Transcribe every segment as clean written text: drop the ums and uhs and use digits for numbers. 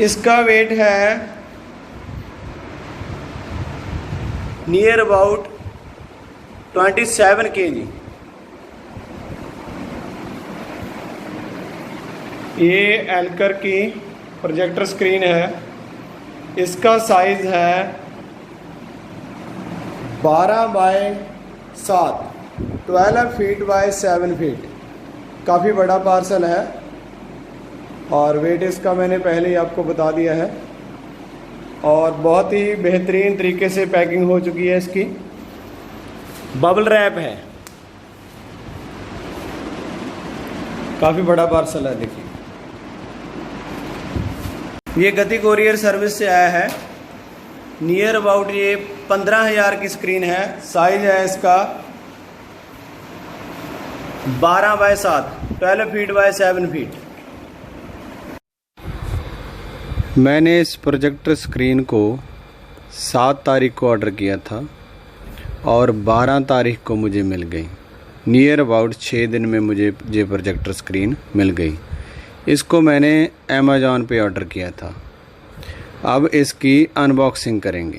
इसका वेट है near about 27 kg। ये एल्कर की प्रोजेक्टर स्क्रीन है। इसका साइज़ है 12 बाय 7, 12 फीट बाय 7 फीट। काफ़ी बड़ा पार्सल है और वेट इसका मैंने पहले ही आपको बता दिया है। और बहुत ही बेहतरीन तरीके से पैकिंग हो चुकी है। इसकी बबल रैप है। काफ़ी बड़ा पार्सल है। देखिए, ये गति कोरियर सर्विस से आया है। नियर अबाउट ये 15,000 की स्क्रीन है। साइज है इसका 12 बाय 7, 12 फीट बाय 7 फीट। मैंने इस प्रोजेक्टर स्क्रीन को 7 तारीख को ऑर्डर किया था और 12 तारीख को मुझे मिल गई। नियर अबाउट 6 दिन में मुझे ये प्रोजेक्टर स्क्रीन मिल गई। इसको मैंने अमेज़ॉन पे ऑर्डर किया था। अब इसकी अनबॉक्सिंग करेंगे।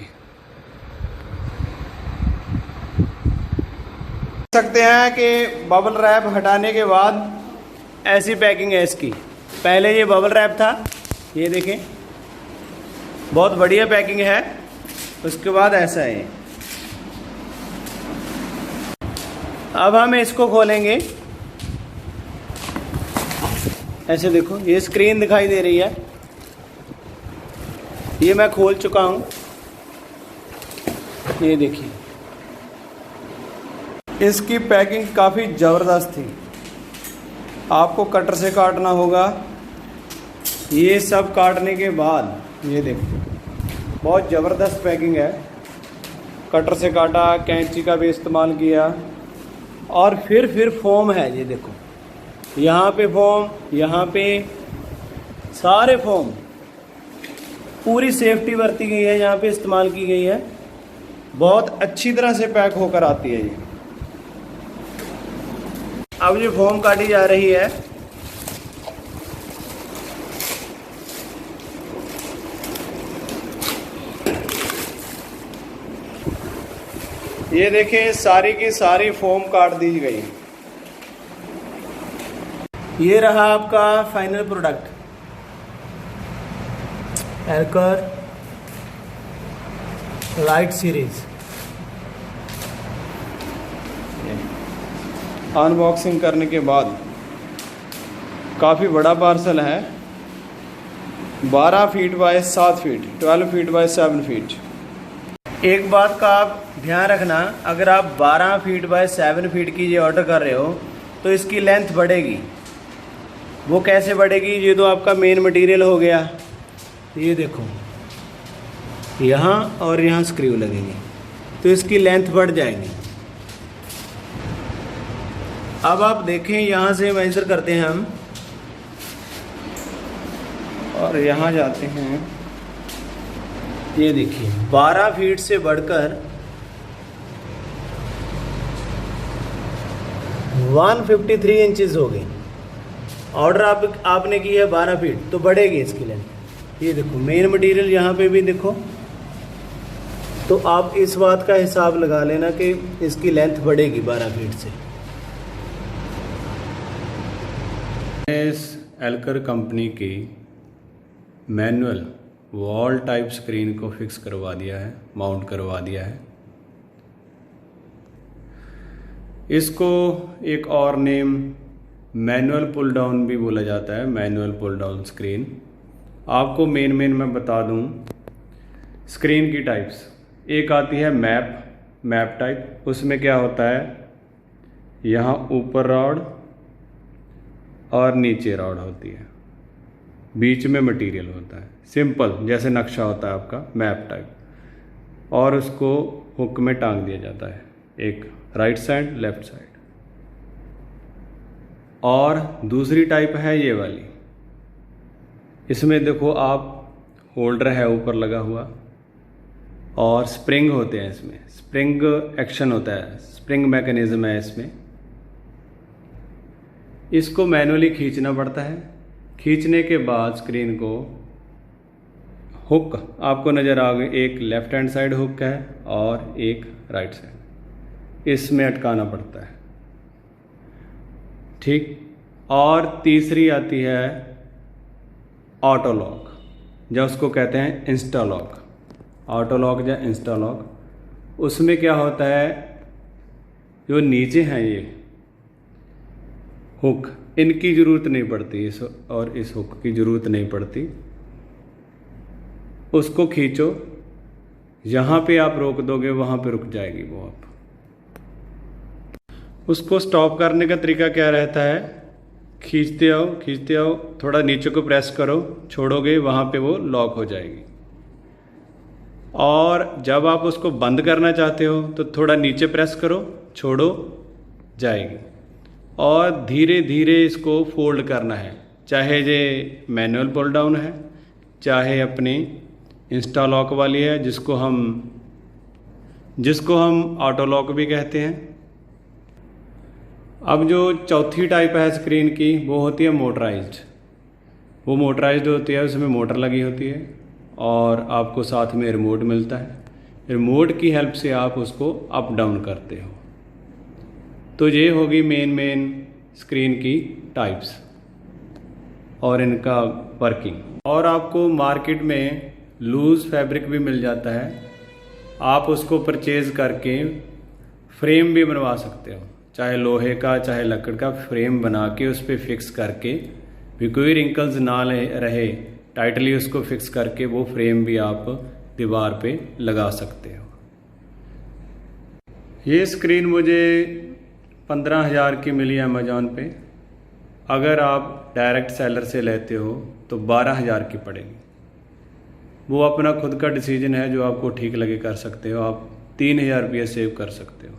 देख सकते हैं कि बबल रैप हटाने के बाद ऐसी पैकिंग है इसकी। पहले ये बबल रैप था, ये देखें, बहुत बढ़िया पैकिंग है। उसके बाद ऐसा है। अब हम इसको खोलेंगे। ऐसे देखो, ये स्क्रीन दिखाई दे रही है। ये मैं खोल चुका हूं। ये देखिए, इसकी पैकिंग काफ़ी ज़बरदस्त थी। आपको कटर से काटना होगा। ये सब काटने के बाद ये देखो, बहुत ज़बरदस्त पैकिंग है। कटर से काटा, कैंची का भी इस्तेमाल किया और फिर फोम है। ये देखो, यहाँ पे फोम, यहाँ पे सारे फोम, पूरी सेफ्टी बरती गई है, यहाँ पे इस्तेमाल की गई है। बहुत अच्छी तरह से पैक होकर आती है ये। अब ये फोम काटी जा रही है। ये देखें, सारी की सारी फोम काट दी गई। ये रहा आपका फाइनल प्रोडक्ट, एल्कर लाइट सीरीज। अनबॉक्सिंग करने के बाद काफ़ी बड़ा पार्सल है। 12 feet by 7 feet, 12 feet by 7 feet. एक बात का आप ध्यान रखना, अगर आप 12 फीट बाय 7 फीट की ये ऑर्डर कर रहे हो तो इसकी लेंथ बढ़ेगी। वो कैसे बढ़ेगी? ये तो आपका मेन मटेरियल हो गया। ये देखो, यहाँ और यहाँ स्क्रू लगेंगे तो इसकी लेंथ बढ़ जाएगी। अब आप देखें, यहाँ से मेजर करते हैं हम और यहाँ जाते हैं। ये देखिए, 12 फीट से बढ़कर 153 इंचेस हो गई। ऑर्डर आपने की है 12 फीट, तो बढ़ेगी इसकी लेंथ। ये देखो, मेन मटेरियल यहाँ पे भी देखो। तो आप इस बात का हिसाब लगा लेना कि इसकी लेंथ बढ़ेगी 12 फीट से। इस एल्कर कंपनी की मैनुअल वॉल टाइप स्क्रीन को फिक्स करवा दिया है, माउंट करवा दिया है। इसको एक और नेम मैनुअल पुल डाउन भी बोला जाता है, मैनुअल पुल डाउन स्क्रीन। आपको मेन मैं बता दूं स्क्रीन की टाइप्स। एक आती है मैप टाइप। उसमें क्या होता है, यहाँ ऊपर रॉड और नीचे रॉड होती है, बीच में मटेरियल होता है। सिंपल जैसे नक्शा होता है आपका, मैप टाइप, और उसको हुक में टांग दिया जाता है, एक राइट साइड लेफ्ट साइड। और दूसरी टाइप है ये वाली। इसमें देखो आप, होल्डर है ऊपर लगा हुआ और स्प्रिंग होते हैं। इसमें स्प्रिंग एक्शन होता है, स्प्रिंग मैकेनिज्म है इसमें। इसको मैनुअली खींचना पड़ता है। खींचने के बाद स्क्रीन को हुक आपको नज़र आ गई, एक लेफ्ट हैंड साइड हुक है और एक राइट साइड, इसमें अटकाना पड़ता है, ठीक। और तीसरी आती है ऑटो लॉक, या उसको कहते हैं इंस्टा लॉक, ऑटो लॉक या इंस्टा लॉक। उसमें क्या होता है, जो नीचे हैं ये हुक, इनकी ज़रूरत नहीं पड़ती, इस और इस हुक की ज़रूरत नहीं पड़ती। उसको खींचो, यहाँ पे आप रोक दोगे वहाँ पे रुक जाएगी वो। आप उसको स्टॉप करने का तरीका क्या रहता है, खींचते आओ, थोड़ा नीचे को प्रेस करो, छोड़ोगे वहाँ पे वो लॉक हो जाएगी। और जब आप उसको बंद करना चाहते हो तो थोड़ा नीचे प्रेस करो, छोड़ो, जाएगी। और धीरे धीरे इसको फोल्ड करना है, चाहे ये मैनुअल पुल डाउन है, चाहे अपनी इंस्टा लॉक वाली है, जिसको हम ऑटो लॉक भी कहते हैं। अब जो चौथी टाइप है स्क्रीन की, वो होती है मोटराइज्ड। वो मोटराइज्ड होती है, उसमें मोटर लगी होती है और आपको साथ में रिमोट मिलता है। रिमोट की हेल्प से आप उसको अप डाउन करते हो। तो ये होगी मेन स्क्रीन की टाइप्स और इनका वर्किंग। और आपको मार्केट में लूज़ फैब्रिक भी मिल जाता है, आप उसको परचेज़ करके फ्रेम भी बनवा सकते हो, चाहे लोहे का चाहे लकड़ का फ्रेम बना के उस पर फिक्स करके, भी कोई रिंकल्स ना रहे, टाइटली उसको फिक्स करके वो फ्रेम भी आप दीवार पे लगा सकते हो। ये स्क्रीन मुझे 15,000 की मिली अमेज़ॉन पे। अगर आप डायरेक्ट सेलर से लेते हो तो 12,000 की पड़ेगी। वो अपना खुद का डिसीजन है, जो आपको ठीक लगे कर सकते हो। आप 3,000 रुपये सेव कर सकते हो।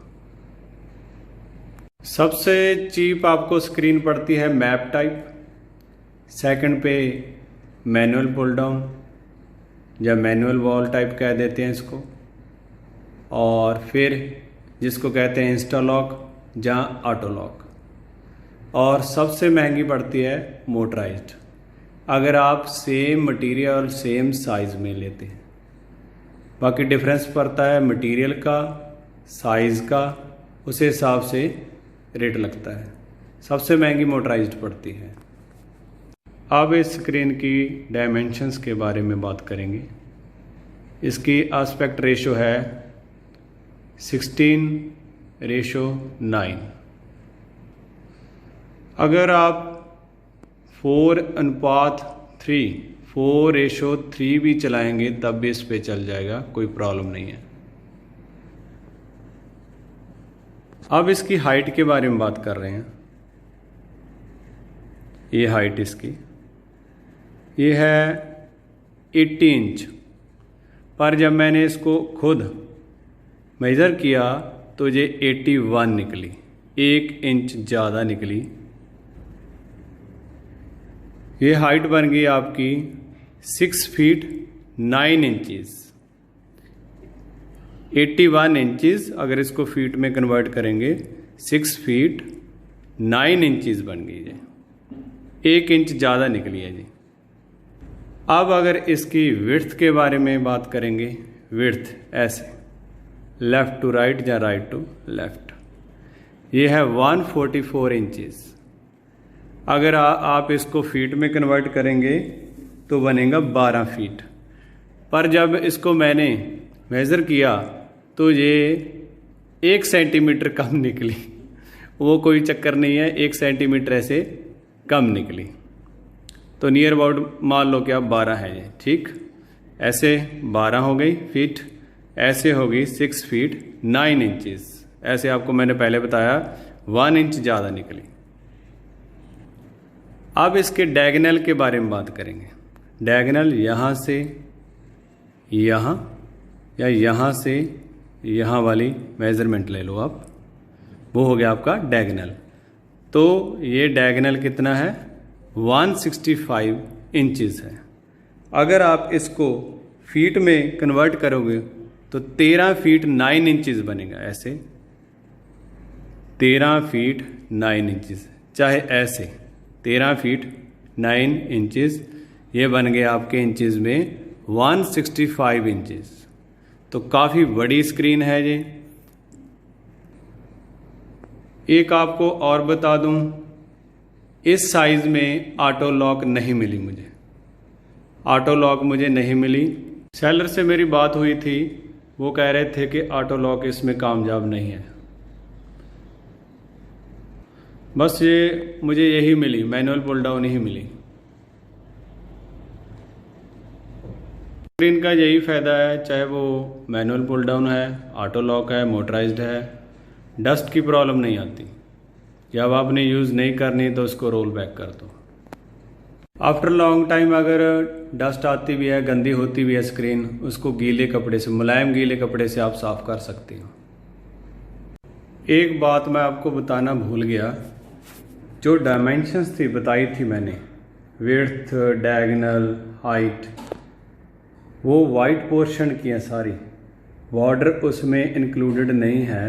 सबसे चीप आपको स्क्रीन पड़ती है मैप टाइप, सेकंड पे मैनुअल पुल डाउन या मैनुअल वॉल टाइप कह देते हैं इसको, और फिर जिसको कहते हैं इंस्टा लॉक या ऑटो लॉक, और सबसे महंगी पड़ती है मोटराइज्ड, अगर आप सेम मटेरियल सेम साइज़ में लेते हैं। बाकी डिफरेंस पड़ता है मटेरियल का, साइज़ का, उस हिसाब से रेट लगता है। सबसे महंगी मोटराइज्ड पड़ती है। अब इस स्क्रीन की डायमेंशंस के बारे में बात करेंगे। इसकी आस्पेक्ट रेशो है 16:9। अगर आप 4:3 4:3 भी चलाएंगे तब भी इस पे चल जाएगा, कोई प्रॉब्लम नहीं है। अब इसकी हाइट के बारे में बात कर रहे हैं। ये हाइट इसकी ये है 80 इंच, पर जब मैंने इसको खुद मेज़र किया तो ये 81 निकली, 1 इंच ज़्यादा निकली। ये हाइट बन गई आपकी 6 फीट 9 इंचज़। 81 इंचज़ अगर इसको फीट में कन्वर्ट करेंगे 6 फीट 9 इंचज़ बन गई जी, 1 इंच ज़्यादा निकली है जी। अब अगर इसकी विड्थ के बारे में बात करेंगे, विड्थ ऐसे लेफ़्ट टू राइट या राइट टू लेफ़्ट, ये है 144 इंचज़। अगर आप इसको फीट में कन्वर्ट करेंगे तो बनेगा 12 फीट। पर जब इसको मैंने मेज़र किया तो ये 1 सेंटीमीटर कम निकली। वो कोई चक्कर नहीं है, 1 सेंटीमीटर ऐसे कम निकली। तो नियर अबाउट मान लो कि आप 12 है ये, ठीक। ऐसे 12 हो गई फीट, ऐसे होगी 6 फीट 9 इंचज़। ऐसे आपको मैंने पहले बताया 1 इंच ज़्यादा निकली। अब इसके डायगोनल के बारे में बात करेंगे। डायगोनल यहाँ से यहाँ या यहाँ से यहाँ वाली मेज़रमेंट ले लो आप, वो हो गया आपका डायगोनल। तो ये डायगोनल कितना है, 165 इंचज़ है। अगर आप इसको फीट में कन्वर्ट करोगे तो 13 फीट 9 इंचज़ बनेगा। ऐसे 13 फीट 9 इंचज़, चाहे ऐसे 13 फीट 9 इंचज़, ये बन गए आपके इंचज़ में 165 इंचेस, तो काफ़ी बड़ी स्क्रीन है ये। एक आपको और बता दूं, इस साइज़ में ऑटो लॉक नहीं मिली मुझे, ऑटो लॉक मुझे नहीं मिली। सेलर से मेरी बात हुई थी, वो कह रहे थे कि ऑटो लॉक इसमें कामयाब नहीं है। बस ये मुझे यही मिली, मैनुअल पुल डाउन ही मिली। स्क्रीन का यही फ़ायदा है, चाहे वो मैनुअल पुल डाउन है, ऑटो लॉक है, मोटराइज्ड है, डस्ट की प्रॉब्लम नहीं आती। जब आपने यूज़ नहीं करनी तो उसको रोल बैक कर दो। आफ्टर लॉन्ग टाइम अगर डस्ट आती भी है, गंदी होती भी है स्क्रीन, उसको गीले कपड़े से, मुलायम गीले कपड़े से आप साफ़ कर सकते हो। एक बात मैं आपको बताना भूल गया, जो डायमेंशंस थी बताई थी मैंने, विड्थ, डायगोनल, हाइट, वो वाइट पोर्शन की है सारी, बॉर्डर उसमें इंक्लूडेड नहीं है।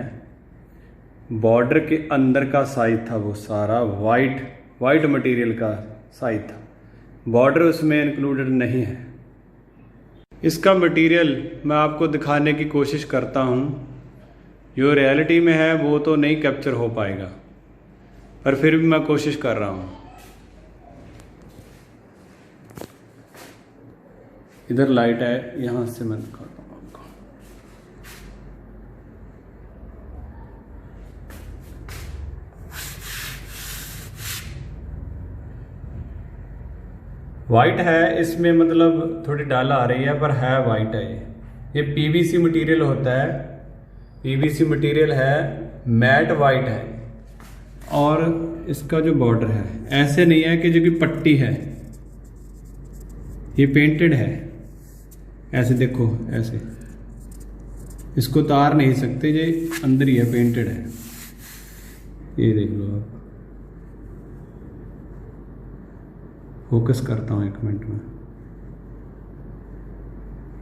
बॉर्डर के अंदर का साइज था वो सारा वाइट मटेरियल का साइज था, बॉर्डर उसमें इंक्लूडेड नहीं है। इसका मटेरियल मैं आपको दिखाने की कोशिश करता हूँ, जो रियलिटी में है वो तो नहीं कैप्चर हो पाएगा, पर फिर भी मैं कोशिश कर रहा हूँ। इधर लाइट है, यहाँ से मैं दिखाता हूँ आपको। वाइट है इसमें, मतलब थोड़ी डाल आ रही है पर है वाइट है। ये पीवीसी मटेरियल होता है, पीवीसी मटेरियल है, मैट वाइट है। और इसका जो बॉर्डर है ऐसे नहीं है कि जो कि पट्टी है, ये पेंटेड है। ऐसे देखो, ऐसे इसको तार नहीं सकते, ये अंदर ही है, पेंटेड है। ये देख लो आप, फोकस करता हूँ 1 मिनट में।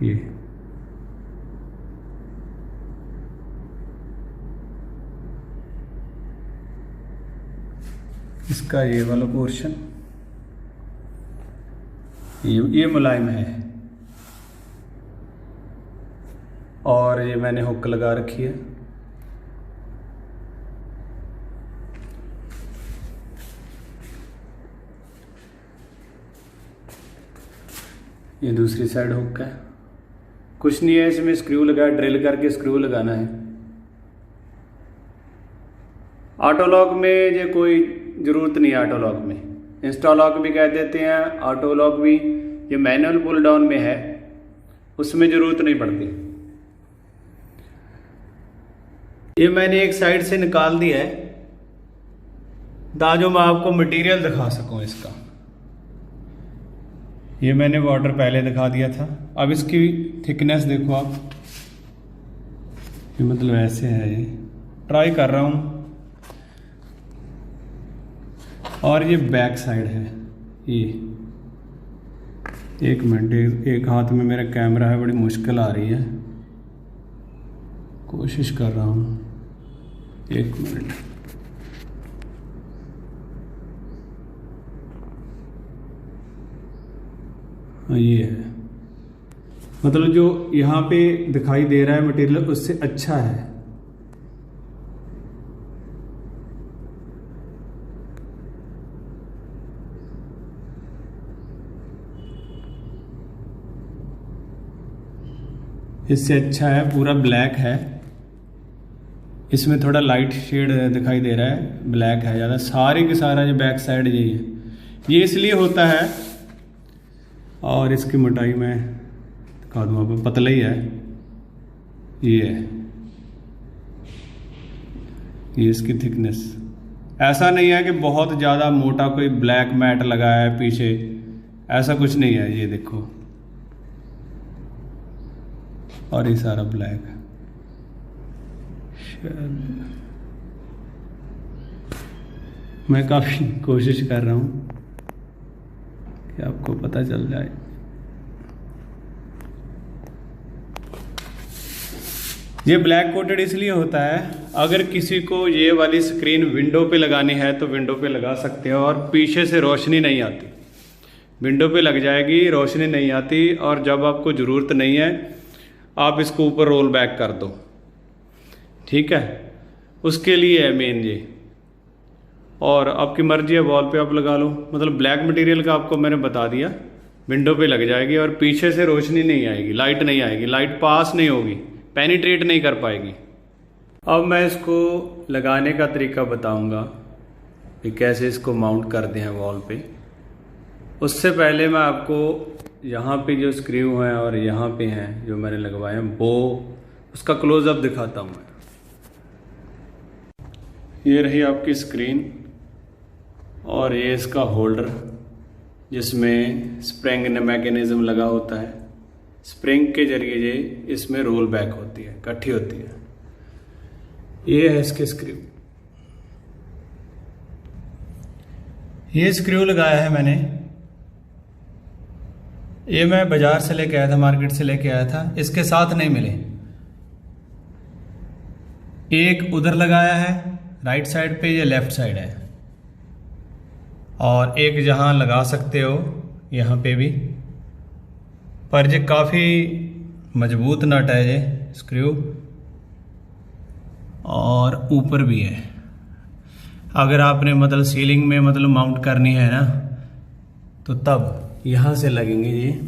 ये इसका ये वाला पोर्शन, ये मुलायम है, और ये मैंने हुक लगा रखी है। ये दूसरी साइड हुक है, कुछ नहीं है इसमें, स्क्रू लगा, ड्रिल करके स्क्रू लगाना है। ऑटो लॉक में ये कोई ज़रूरत नहीं है, ऑटो लॉक में इंस्टा लॉक भी कह देते हैं, ऑटो लॉक भी। ये मैनुअल पुल डाउन में है, उसमें ज़रूरत नहीं पड़ती। ये मैंने एक साइड से निकाल दिया है ताकि मैं आपको मटेरियल दिखा सकूं इसका। ये मैंने बॉर्डर पहले दिखा दिया था, अब इसकी थिकनेस देखो आप, ये मतलब ऐसे है। ये ट्राई कर रहा हूँ। और ये बैक साइड है। ये 1 मिनट, एक हाथ में मेरा कैमरा है, बड़ी मुश्किल आ रही है, कोशिश कर रहा हूँ। 1 मिनट, ये है, मतलब जो यहाँ पे दिखाई दे रहा है मटेरियल उससे अच्छा है। इससे अच्छा है, पूरा ब्लैक है, इसमें थोड़ा लाइट शेड दिखाई दे रहा है, ब्लैक है ज़्यादा। सारे के सारा जो बैक साइड यही है, ये इसलिए होता है। और इसकी मोटाई मैं दिखा दूँ आपको, पतला ही है, ये है, ये इसकी थिकनेस। ऐसा नहीं है कि बहुत ज़्यादा मोटा कोई ब्लैक मैट लगा है पीछे, ऐसा कुछ नहीं है। ये देखो, और ये सारा ब्लैक है। मैं काफ़ी कोशिश कर रहा हूँ कि आपको पता चल जाए। ये ब्लैक कोटेड इसलिए होता है, अगर किसी को ये वाली स्क्रीन विंडो पे लगानी है तो विंडो पे लगा सकते हो, और पीछे से रोशनी नहीं आती। विंडो पे लग जाएगी, रोशनी नहीं आती, और जब आपको ज़रूरत नहीं है आप इसको ऊपर रोल बैक कर दो। ठीक है, उसके लिए है मेन ये। और आपकी मर्जी है वॉल पे आप लगा लो, मतलब ब्लैक मटेरियल का आपको मैंने बता दिया। विंडो पे लग जाएगी और पीछे से रोशनी नहीं आएगी, लाइट नहीं आएगी, लाइट पास नहीं होगी, पेनिट्रेट नहीं कर पाएगी। अब मैं इसको लगाने का तरीका बताऊंगा कि कैसे इसको माउंट करते हैं वॉल पे। उससे पहले मैं आपको यहाँ पे जो स्क्रू हैं और यहाँ पे हैं जो मैंने लगवाए हैं वो उसका क्लोजअप दिखाता हूँ मैं। ये रही आपकी स्क्रीन और ये इसका होल्डर जिसमें स्प्रिंग मैकेनिज्म लगा होता है। स्प्रिंग के जरिए ये इसमें रोल बैक होती है, इकट्ठी होती है। ये है इसके स्क्रू। ये स्क्रू लगाया है मैंने, ये मैं बाजार से लेके आया था, मार्केट से लेके आया था, इसके साथ नहीं मिले। एक उधर लगाया है राइट साइड पे, ये लेफ्ट साइड है, और एक जहां लगा सकते हो यहाँ पे भी, पर ये काफ़ी मजबूत नट है ये स्क्रू, और ऊपर भी है। अगर आपने मतलब सीलिंग में मतलब माउंट करनी है ना, तो तब यहाँ से लगेंगे ये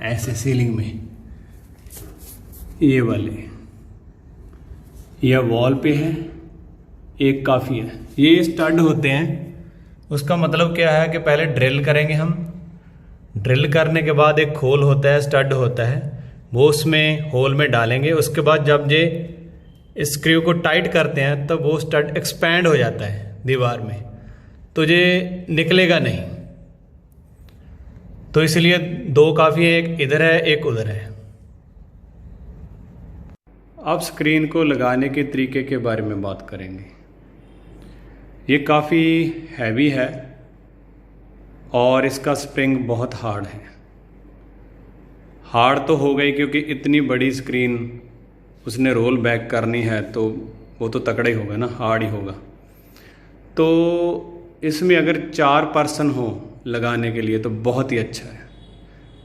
ऐसे सीलिंग में, ये वाले, यह वॉल पे है, एक काफ़ी है। ये स्टड होते हैं, उसका मतलब क्या है कि पहले ड्रिल करेंगे हम, ड्रिल करने के बाद एक खोल होता है, स्टड होता है, वो उसमें होल में डालेंगे। उसके बाद जब ये स्क्रू को टाइट करते हैं तब वो स्टड एक्सपैंड हो जाता है दीवार में, तो ये निकलेगा नहीं। तो इसलिए दो काफ़ी है, एक इधर है एक उधर है। अब स्क्रीन को लगाने के तरीके के बारे में बात करेंगे। ये काफ़ी हैवी है और इसका स्प्रिंग बहुत हार्ड है। हार्ड तो हो गई क्योंकि इतनी बड़ी स्क्रीन उसने रोल बैक करनी है, तो वो तो तकड़ा ही होगा ना, हार्ड ही होगा। तो इसमें अगर 4 पर्सन हो लगाने के लिए तो बहुत ही अच्छा है।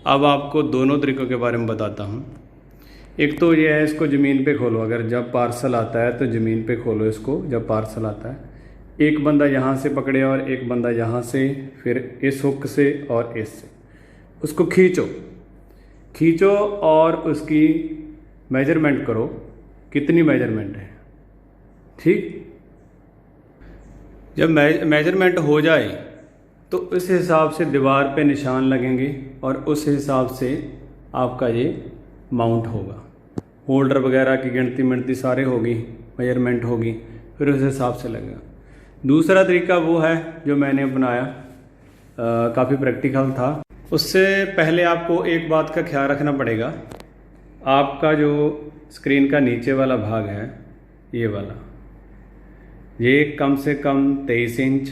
अब आपको दोनों तरीक़ों के बारे में बताता हूँ। एक तो ये है, इसको ज़मीन पे खोलो, अगर जब पार्सल आता है तो ज़मीन पे खोलो इसको। जब पार्सल आता है एक बंदा यहाँ से पकड़े और एक बंदा यहाँ से, फिर इस हुक से और इससे उसको खींचो और उसकी मेजरमेंट करो, कितनी मेजरमेंट है। ठीक, जब मेजरमेंट हो जाए तो उस हिसाब से दीवार पे निशान लगेंगे और उस हिसाब से आपका ये माउंट होगा। होल्डर वगैरह की गिनती सारे होगी, मेजरमेंट होगी, फिर उस हिसाब से लगेगा। दूसरा तरीका वो है जो मैंने अपनाया, काफ़ी प्रैक्टिकल था। उससे पहले आपको एक बात का ख्याल रखना पड़ेगा, आपका जो स्क्रीन का नीचे वाला भाग है ये वाला, ये कम से कम 23 इंच,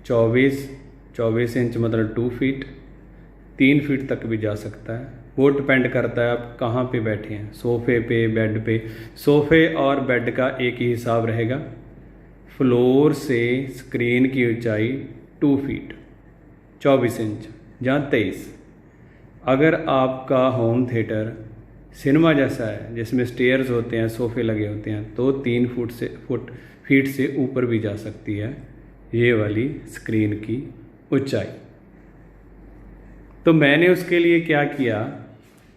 24 इंच मतलब 2 फीट, 3 फीट तक भी जा सकता है। वो डिपेंड करता है आप कहाँ पे बैठे हैं, सोफ़े पे, बेड पे। सोफ़े और बेड का एक ही हिसाब रहेगा। फ्लोर से स्क्रीन की ऊंचाई 2 फीट 24 इंच जहाँ 23। अगर आपका होम थिएटर सिनेमा जैसा है जिसमें स्टेयर्स होते हैं, सोफ़े लगे होते हैं, तो 3 फीट से ऊपर भी जा सकती है ये वाली स्क्रीन की ऊंचाई। तो मैंने उसके लिए क्या किया,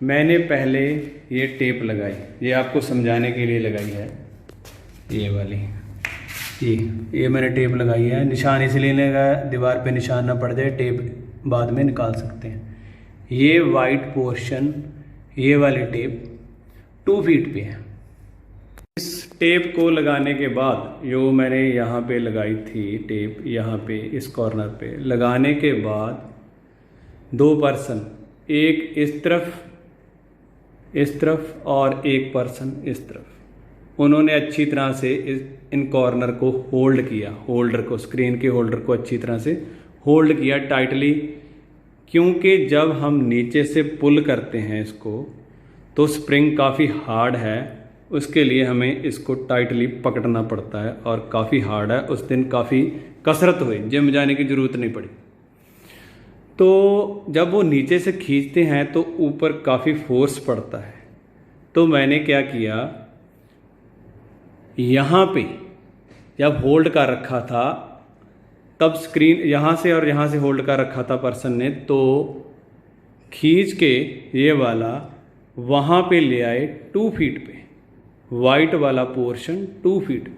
मैंने पहले ये टेप लगाई, ये आपको समझाने के लिए लगाई है, ये वाली, ये मैंने टेप लगाई है। निशान इसलिए लगाया दीवार पे निशान ना पड़ जाए, टेप बाद में निकाल सकते हैं। ये वाइट पोर्शन, ये वाली टेप 2 फीट पे है। इस टेप को लगाने के बाद जो मैंने यहाँ पे लगाई थी टेप, यहाँ पे इस कॉर्नर पे लगाने के बाद 2 पर्सन, एक इस तरफ और एक पर्सन इस तरफ, उन्होंने अच्छी तरह से इन कॉर्नर को होल्ड किया, होल्डर को, स्क्रीन के होल्डर को अच्छी तरह से होल्ड किया टाइटली। क्योंकि जब हम नीचे से पुल करते हैं इसको तो स्प्रिंग काफ़ी हार्ड है, उसके लिए हमें इसको टाइटली पकड़ना पड़ता है और काफ़ी हार्ड है। उस दिन काफ़ी कसरत हुई, जिम जाने की ज़रूरत नहीं पड़ी। तो जब वो नीचे से खींचते हैं तो ऊपर काफ़ी फोर्स पड़ता है। तो मैंने क्या किया, यहाँ पे जब होल्ड कर रखा था तब स्क्रीन यहाँ से और यहाँ से होल्ड कर रखा था पर्सन ने, तो खींच के ये वाला वहाँ पे ले आए 2 फीट पे, वाइट वाला पोर्शन 2 फीट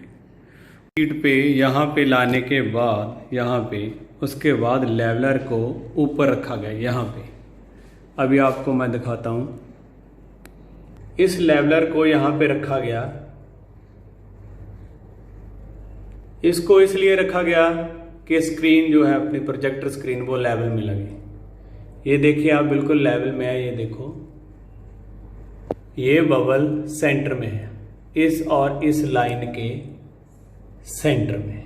पे यहाँ पे लाने के बाद यहाँ पे उसके बाद लेवलर को ऊपर रखा गया यहाँ पे। अभी आपको मैं दिखाता हूँ, इस लेवलर को यहाँ पे रखा गया। इसको इसलिए रखा गया कि स्क्रीन जो है अपनी प्रोजेक्टर स्क्रीन वो लेवल में लगे। ये देखिए आप बिल्कुल लेवल में है, ये देखो ये बबल सेंटर में है, इस और इस लाइन के सेंटर में।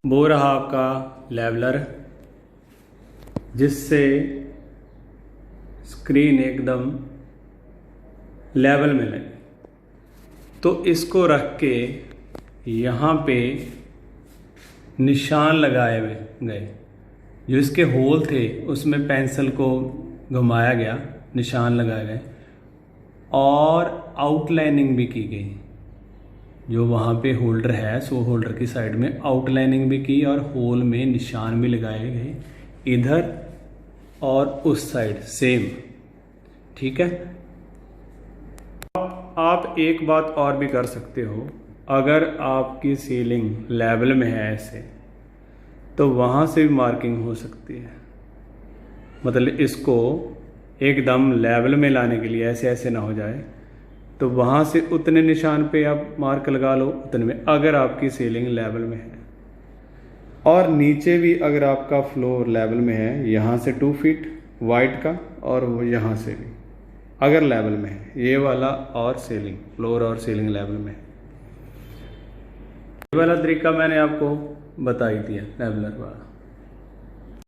वो रहा आपका लेवलर जिससे स्क्रीन एकदम लेवल में लगे। तो इसको रख के यहाँ पे निशान लगाए हुए गए, जो इसके होल थे उसमें पेंसिल को घुमाया गया, निशान लगाए गए और आउटलाइनिंग भी की गई। जो वहाँ पे होल्डर है सो होल्डर की साइड में आउटलाइनिंग भी की और होल में निशान भी लगाए गए, इधर और उस साइड सेम। ठीक है। आप एक बात और भी कर सकते हो, अगर आपकी सीलिंग लेवल में है ऐसे तो वहाँ से भी मार्किंग हो सकती है। मतलब इसको एकदम लेवल में लाने के लिए ऐसे ऐसे ना हो जाए, तो वहाँ से उतने निशान पे आप मार्क लगा लो उतने में, अगर आपकी सीलिंग लेवल में है। और नीचे भी अगर आपका फ्लोर लेवल में है, यहाँ से 2 फीट वाइट का और वो यहाँ से भी अगर लेवल में है, ये वाला और सीलिंग फ्लोर और सीलिंग लेवल में है। ये वाला तरीका मैंने आपको बता ही दिया लेवलर वाला।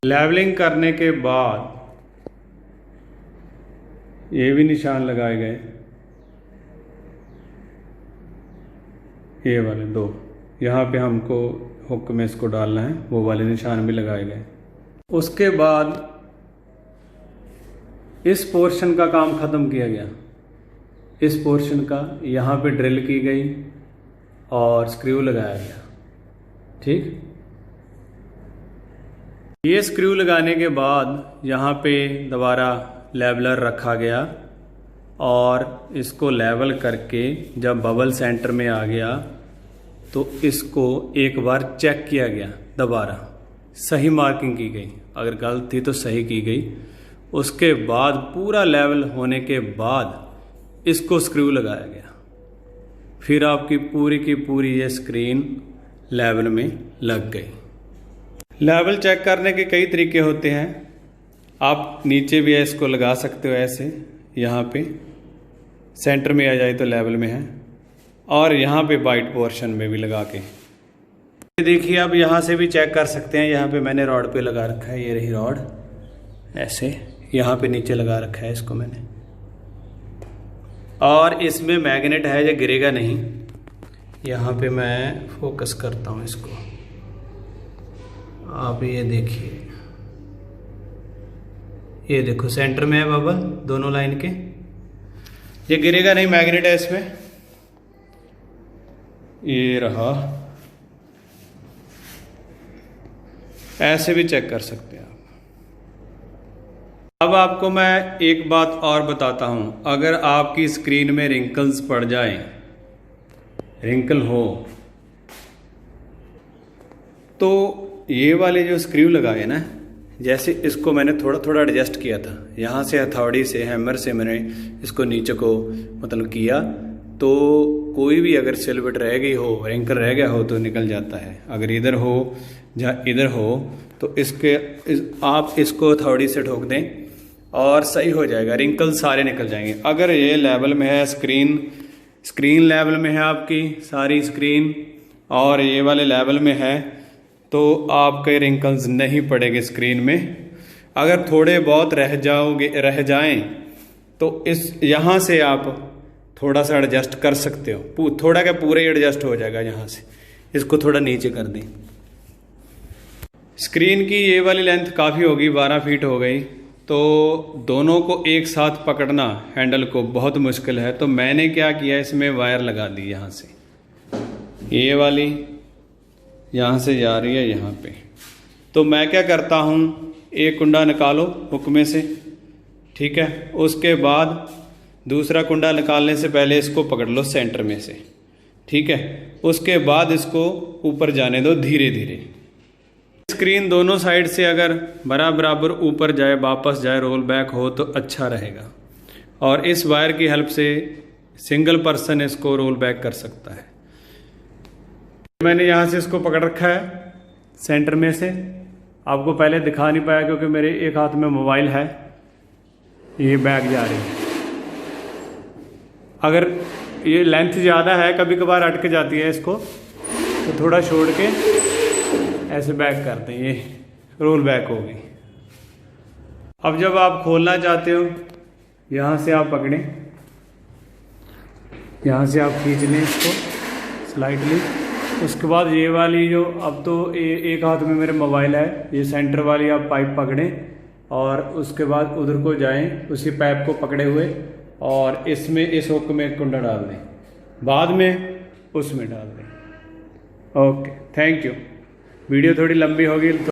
लेवलिंग करने के बाद ये भी निशान लगाए गए, ये वाले 2 यहाँ पे हमको हुक में इसको डालना है, वो वाले निशान भी लगाए गए। उसके बाद इस पोर्शन का काम ख़त्म किया गया। इस पोर्शन का यहाँ पे ड्रिल की गई और स्क्रू लगाया गया। ठीक, ये स्क्रू लगाने के बाद यहाँ पे दोबारा लेवलर रखा गया और इसको लेवल करके जब बबल सेंटर में आ गया तो इसको एक बार चेक किया गया, दोबारा सही मार्किंग की गई, अगर गलत थी तो सही की गई। उसके बाद पूरा लेवल होने के बाद इसको स्क्रू लगाया गया, फिर आपकी पूरी की पूरी ये स्क्रीन लेवल में लग गई। लेवल चेक करने के कई तरीके होते हैं। आप नीचे भी इसको लगा सकते हो ऐसे, यहाँ पे सेंटर में आ जाए तो लेवल में है, और यहाँ पे वाइट पोर्शन में भी लगा के देखिए। आप यहाँ से भी चेक कर सकते हैं। यहाँ पे मैंने रॉड पे लगा रखा है, ये रही रॉड, ऐसे यहाँ पे नीचे लगा रखा है इसको मैंने, और इसमें मैग्नेट है, ये गिरेगा नहीं। यहाँ पे मैं फोकस करता हूँ इसको, आप ये देखिए, ये देखो सेंटर में है बबल दोनों लाइन के, ये गिरेगा नहीं, मैग्नेट है इसमें। ये रहा, ऐसे भी चेक कर सकते हैं आप। अब आपको मैं एक बात और बताता हूं, अगर आपकी स्क्रीन में रिंकल्स पड़ जाएं, रिंकल हो, तो ये वाले जो स्क्रू लगाए ना, जैसे इसको मैंने थोड़ा थोड़ा एडजस्ट किया था, यहाँ से हथौड़ी से हैमर से मैंने इसको नीचे को मतलब किया, तो कोई भी अगर सिलवट रह गई हो, रिंकल रह गया हो तो निकल जाता है। अगर इधर हो या इधर हो तो आप इसको हथौड़ी से ठोक दें और सही हो जाएगा, रिंकल सारे निकल जाएंगे। अगर ये लेवल में है, स्क्रीन लेवल में है आपकी सारी स्क्रीन, और ये वाले लेवल में है, तो आपके रिंकल्स नहीं पड़ेंगे स्क्रीन में। अगर थोड़े बहुत रह जाएं तो इस यहाँ से आप थोड़ा सा एडजस्ट कर सकते हो, थोड़ा क्या पूरा ही एडजस्ट हो जाएगा। यहाँ से इसको थोड़ा नीचे कर दें, स्क्रीन की ये वाली लेंथ काफ़ी होगी, 12 फीट हो गई, तो दोनों को एक साथ पकड़ना हैंडल को बहुत मुश्किल है। तो मैंने क्या किया, इसमें वायर लगा दी यहाँ से, ये वाली यहाँ से जा रही है यहाँ पे। तो मैं क्या करता हूँ, एक कुंडा निकालो हुक में से, ठीक है। उसके बाद दूसरा कुंडा निकालने से पहले इसको पकड़ लो सेंटर में से, ठीक है। उसके बाद इसको ऊपर जाने दो धीरे धीरे। स्क्रीन दोनों साइड से अगर बराबर ऊपर जाए, वापस जाए, रोल बैक हो तो अच्छा रहेगा। और इस वायर की हेल्प से सिंगल पर्सन इसको रोल बैक कर सकता है। मैंने यहाँ से इसको पकड़ रखा है सेंटर में से। आपको पहले दिखा नहीं पाया क्योंकि मेरे एक हाथ में मोबाइल है, ये बैक जा रही है। अगर ये लेंथ ज़्यादा है, कभी कभार अटक जाती है इसको, तो थोड़ा छोड़ के ऐसे बैक करते हैं, ये रोल बैक होगी। अब जब आप खोलना चाहते हो, यहाँ से आप पकड़ें, यहाँ से आप खींच लें इसको स्लाइटली। उसके बाद ये वाली जो, अब तो एक हाथ में मेरे मोबाइल है, ये सेंटर वाली आप पाइप पकड़ें और उसके बाद उधर को जाएं, उसी पाइप को पकड़े हुए, और इसमें इस हुक में एक कुंडा डाल दें, बाद में उसमें डाल दें। Okay, thank you. वीडियो थोड़ी लंबी होगी तो